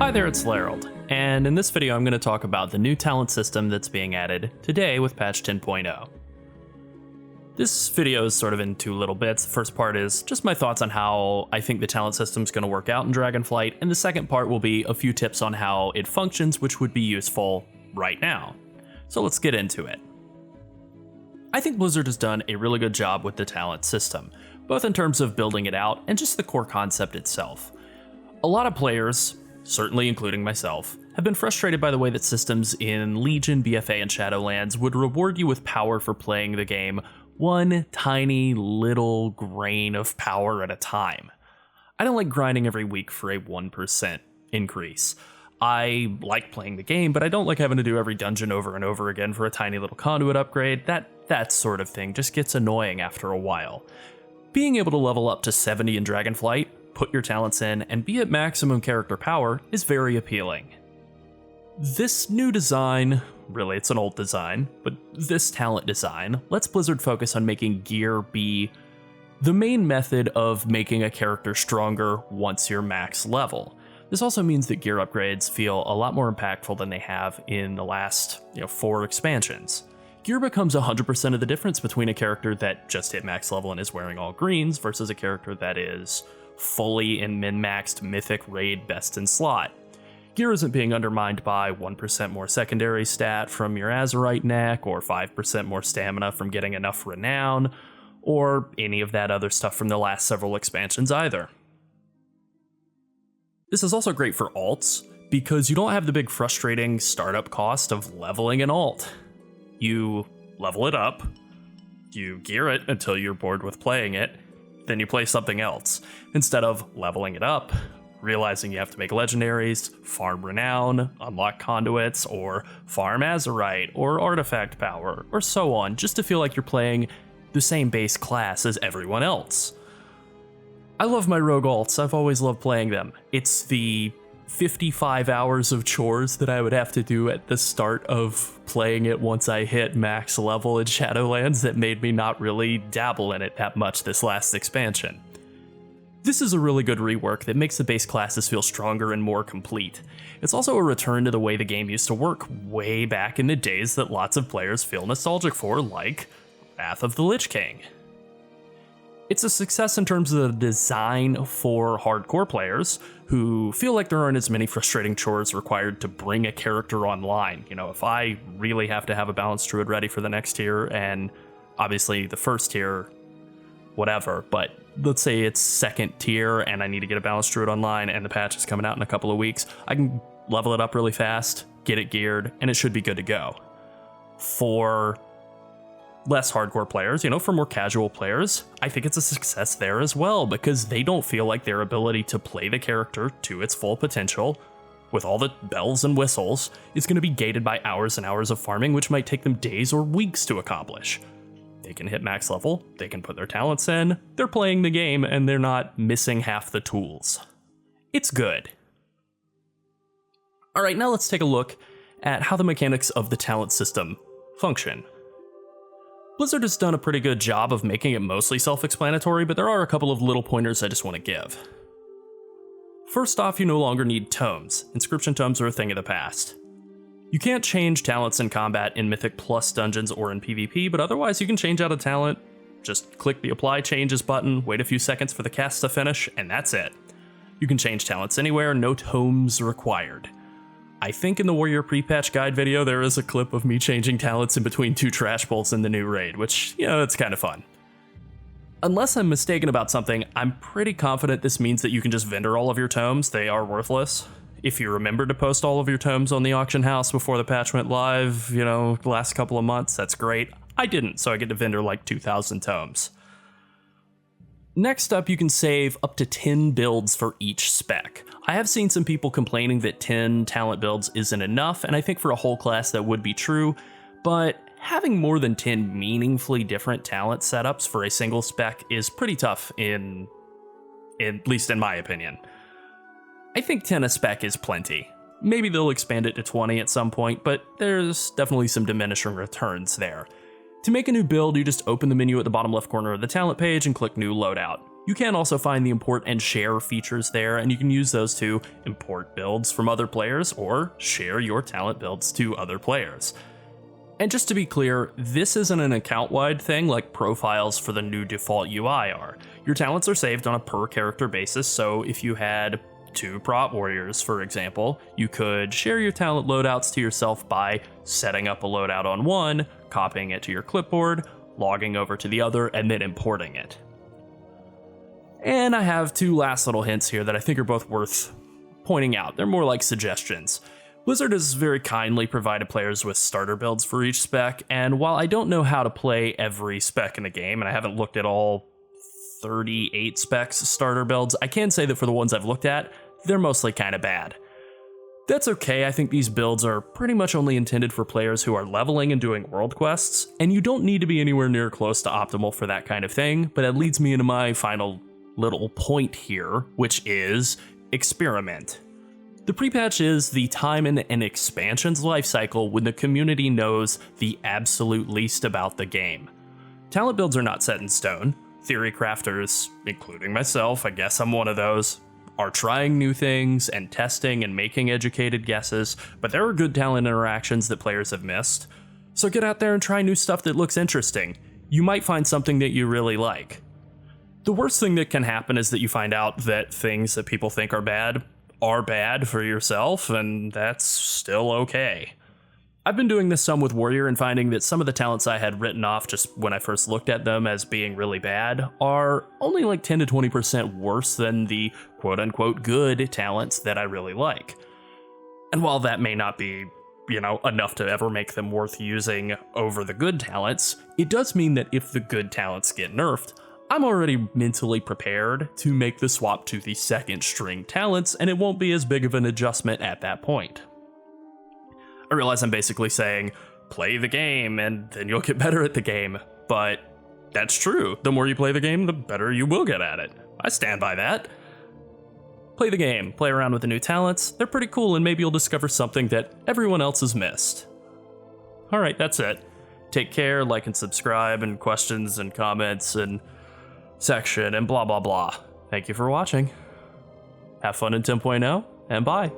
Hi there, it's Llarold, and in this video I'm going to talk about the new talent system that's being added today with patch 10.0. This video is sort of in two little bits. The first part is just my thoughts on how I think the talent system is going to work out in Dragonflight, and the second part will be a few tips on how it functions which would be useful right now. So let's get into it. I think Blizzard has done a really good job with the talent system, both in terms of building it out and just the core concept itself. A lot of players, certainly including myself, have been frustrated by the way that systems in Legion, BFA, and Shadowlands would reward you with power for playing the game one tiny little grain of power at a time. I don't like grinding every week for a 1% increase. I like playing the game, but I don't like having to do every dungeon over and over again for a tiny little conduit upgrade. That sort of thing just gets annoying after a while. Being able to level up to 70 in Dragonflight, put your talents in, and be at maximum character power is very appealing. This new design, really it's an old design, but this talent design lets Blizzard focus on making gear be the main method of making a character stronger once you're max level. This also means that gear upgrades feel a lot more impactful than they have in the last 4 expansions. Gear becomes 100% of the difference between a character that just hit max level and is wearing all greens versus a character that is fully in min-maxed mythic raid best in slot. Gear isn't being undermined by 1% more secondary stat from your Azerite neck, or 5% more stamina from getting enough renown, or any of that other stuff from the last several expansions either. This is also great for alts, because you don't have the big frustrating startup cost of leveling an alt. You level it up, you gear it until you're bored with playing it, then you play something else, instead of leveling it up, realizing you have to make legendaries, farm renown, unlock conduits, or farm Azerite, or artifact power, or so on, just to feel like you're playing the same base class as everyone else. I love my rogue alts, I've always loved playing them. It's the 55 hours of chores that I would have to do at the start of playing it once I hit max level in Shadowlands that made me not really dabble in it that much this last expansion. This is a really good rework that makes the base classes feel stronger and more complete. It's also a return to the way the game used to work way back in the days that lots of players feel nostalgic for, like Wrath of the Lich King. It's a success in terms of the design for hardcore players who feel like there aren't as many frustrating chores required to bring a character online. If I really have to have a balanced druid ready for the next tier, and obviously the first tier, whatever, but let's say it's second tier and I need to get a balanced druid online and the patch is coming out in a couple of weeks, I can level it up really fast, get it geared, and it should be good to go. For less hardcore players, for more casual players, I think it's a success there as well, because they don't feel like their ability to play the character to its full potential, with all the bells and whistles, is going to be gated by hours and hours of farming, which might take them days or weeks to accomplish. They can hit max level, they can put their talents in, they're playing the game, and they're not missing half the tools. It's good. Alright, now let's take a look at how the mechanics of the talent system function. Blizzard has done a pretty good job of making it mostly self-explanatory, but there are a couple of little pointers I just want to give. First off, you no longer need tomes. Inscription tomes are a thing of the past. You can't change talents in combat in Mythic Plus dungeons or in PvP, but otherwise you can change out a talent, just click the Apply Changes button, wait a few seconds for the cast to finish, and that's it. You can change talents anywhere, no tomes required. I think in the Warrior pre-patch guide video there is a clip of me changing talents in between 2 trash bolts in the new raid, which, that's kind of fun. Unless I'm mistaken about something, I'm pretty confident this means that you can just vendor all of your tomes. They are worthless. If you remember to post all of your tomes on the auction house before the patch went live, the last couple of months, that's great. I didn't, so I get to vendor like 2,000 tomes. Next up, you can save up to 10 builds for each spec. I have seen some people complaining that 10 talent builds isn't enough, and I think for a whole class that would be true, but having more than 10 meaningfully different talent setups for a single spec is pretty tough at least in my opinion. I think 10 a spec is plenty. Maybe they'll expand it to 20 at some point, but there's definitely some diminishing returns there. To make a new build, you just open the menu at the bottom left corner of the talent page and click New Loadout. You can also find the import and share features there, and you can use those to import builds from other players or share your talent builds to other players. And just to be clear, this isn't an account-wide thing like profiles for the new default UI are. Your talents are saved on a per character basis, so if you had 2 prot warriors, for example, you could share your talent loadouts to yourself by setting up a loadout on one, copying it to your clipboard, logging over to the other, and then importing it. And I have 2 last little hints here that I think are both worth pointing out. They're more like suggestions. Blizzard has very kindly provided players with starter builds for each spec, and while I don't know how to play every spec in the game, and I haven't looked at all 38 specs starter builds, I can say that for the ones I've looked at, they're mostly kind of bad. That's okay, I think these builds are pretty much only intended for players who are leveling and doing world quests, and you don't need to be anywhere near close to optimal for that kind of thing, but that leads me into my final little point here, which is experiment. The pre-patch is the time in an expansion's lifecycle when the community knows the absolute least about the game. Talent builds are not set in stone. Theory crafters, including myself, I guess I'm one of those, are trying new things and testing and making educated guesses, but there are good talent interactions that players have missed. So get out there and try new stuff that looks interesting. You might find something that you really like. The worst thing that can happen is that you find out that things that people think are bad for yourself, and that's still okay. I've been doing this some with Warrior and finding that some of the talents I had written off just when I first looked at them as being really bad are only like 10 to 20% worse than the quote-unquote good talents that I really like. And while that may not be, enough to ever make them worth using over the good talents, it does mean that if the good talents get nerfed, I'm already mentally prepared to make the swap to the second string talents, and it won't be as big of an adjustment at that point. I realize I'm basically saying, play the game and then you'll get better at the game, but that's true. The more you play the game, the better you will get at it. I stand by that. Play the game, play around with the new talents. They're pretty cool, and maybe you'll discover something that everyone else has missed. Alright, that's it. Take care, like and subscribe, and questions and comments and section and blah blah blah. Thank you for watching. Have fun in 10.0, and bye.